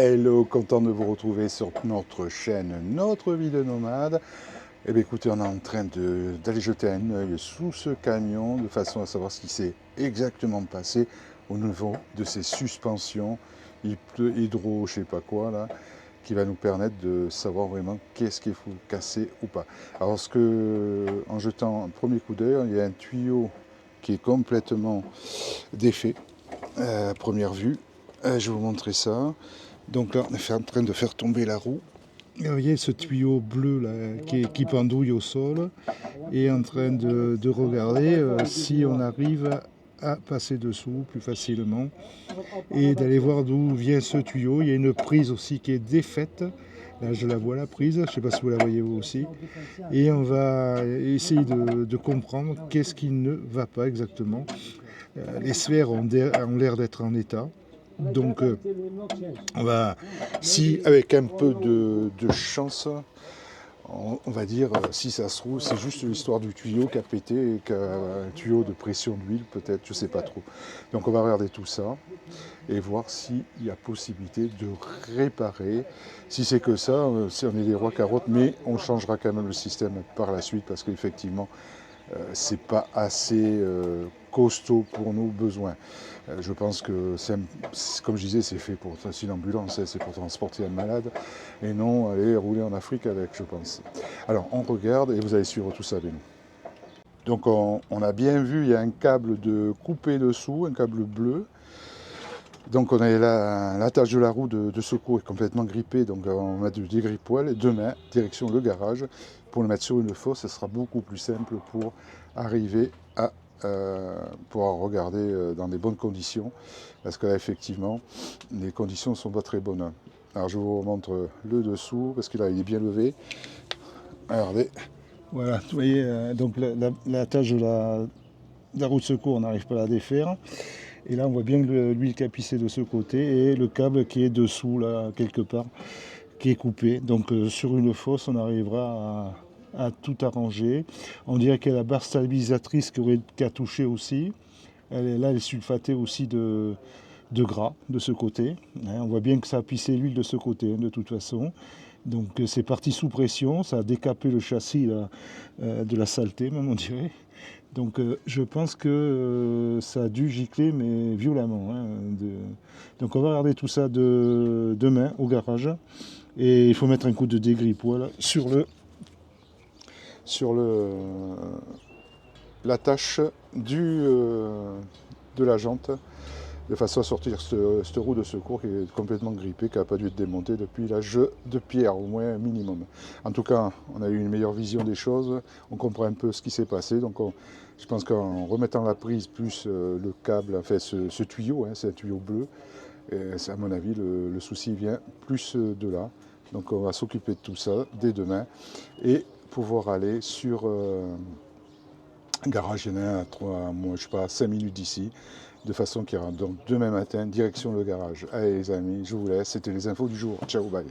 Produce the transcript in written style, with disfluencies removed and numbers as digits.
Hello, content de vous retrouver sur notre chaîne Notre Vie de Nomade. Eh bien écoutez, on est en train d'aller jeter un œil sous ce camion de façon à savoir ce qui s'est exactement passé au niveau de ces suspensions hydro, je sais pas quoi là, qui va nous permettre de savoir vraiment qu'est-ce qu'il faut casser ou pas. Alors en jetant un premier coup d'œil, il y a un tuyau qui est complètement défait, à première vue. Je vais vous montrer ça. Donc là, on est en train de faire tomber la roue. Et vous voyez ce tuyau bleu là, qui pendouille au sol et en train de regarder si on arrive à passer dessous plus facilement et d'aller voir d'où vient ce tuyau. Il y a une prise aussi qui est défaite. Là, je la vois la prise, je ne sais pas si vous la voyez vous aussi. Et on va essayer de comprendre qu'est-ce qui ne va pas exactement. Les sphères ont l'air d'être en état. Donc, on va, si avec un peu de chance, on va dire, si ça se trouve, c'est juste l'histoire du tuyau qui a pété et qu'un tuyau de pression d'huile, peut-être, je ne sais pas trop. Donc, on va regarder tout ça et voir s'il y a possibilité de réparer. Si c'est que ça, si on est des rois carottes, mais on changera quand même le système par la suite parce qu'effectivement, c'est pas assez costaud pour nos besoins. Je pense que, comme je disais, c'est fait pour une ambulance, c'est pour transporter un malade, et non aller rouler en Afrique avec, je pense. Alors, on regarde et vous allez suivre tout ça avec nous. Donc, on a bien vu, il y a un câble de coupé dessous, un câble bleu. Donc, on a l'attache de la roue de secours est complètement grippée, donc on va mettre du dégrippoil. Et demain, direction le garage, pour le mettre sur une fosse, ce sera beaucoup plus simple pour arriver à pouvoir regarder dans des bonnes conditions, parce que là, effectivement, les conditions ne sont pas très bonnes. Alors, je vous remontre le dessous, parce qu'il est bien levé. Regardez. Voilà, vous voyez, donc la tâche de la roue de secours, on n'arrive pas à la défaire. Et là, on voit bien l'huile qui a pissé de ce côté et le câble qui est dessous, là, quelque part, qui est coupé. Donc, sur une fosse, on arrivera à tout arranger. On dirait qu'il y a la barre stabilisatrice qui a touché aussi. Elle est sulfatée aussi de gras de ce côté. On voit bien que ça a pissé l'huile de ce côté, de toute façon. Donc c'est parti sous pression, ça a décapé le châssis là, de la saleté, même on dirait. Donc je pense que ça a dû gicler, mais violemment. Donc on va regarder tout ça demain au garage. Et il faut mettre un coup de dégrippoil sur l'attache de la jante, de façon à sortir cette roue de secours qui est complètement grippée, qui n'a pas dû être démontée depuis l'âge de pierre, au moins un minimum. En tout cas, on a eu une meilleure vision des choses, on comprend un peu ce qui s'est passé, donc je pense qu'en remettant la prise plus le câble, enfin ce tuyau, c'est un tuyau bleu, et à mon avis le souci vient plus de là. Donc on va s'occuper de tout ça dès demain et pouvoir aller sur un garage, il y en a à moi, je sais pas, 5 minutes d'ici, de façon qu'il y aura donc demain matin, direction le garage. Allez les amis, je vous laisse, c'était les infos du jour. Ciao, bye.